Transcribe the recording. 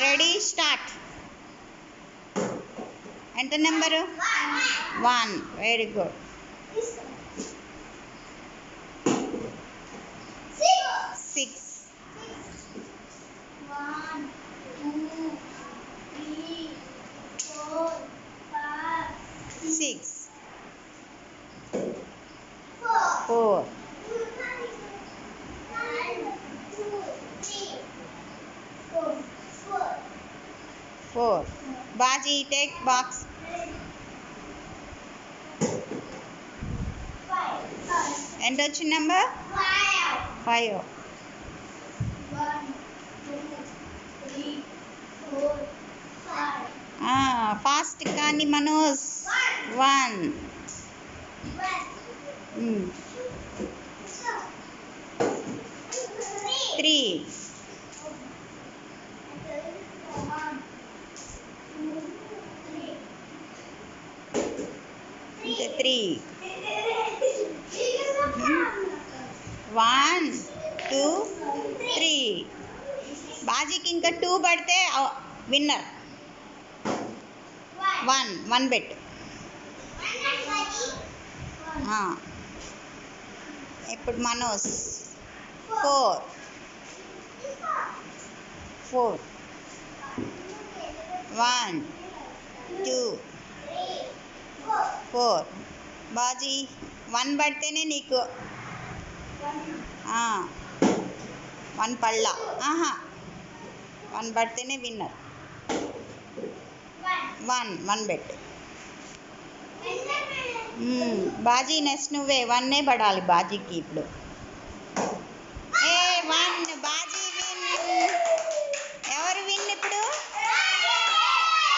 Ready start. ఎంత number? 1. Very good. 6. 1 2 3 4 5 6 4 4 4. Baji, take box. 5 ఎంత వచ్చిన నెంబర్? 5. 1 2 3 4 5 ఫాస్ట్ కానీ మనోజ్. 1. 3. 3. 1 2 3. బాజీకి ఇంకా 2 పడితే విన్నర్. 1 బెట్. ఇప్పుడు మనోజ్ 4. 1 2 4. బాజీ 1 పడితేనే నీకు 1 పళ్ళ. 1 పడితేనే విన్నర్. 1 బెట్. బాజీ నెక్స్ట్ నువ్వే 1 పడాలి బాజీకి ఇప్పుడు.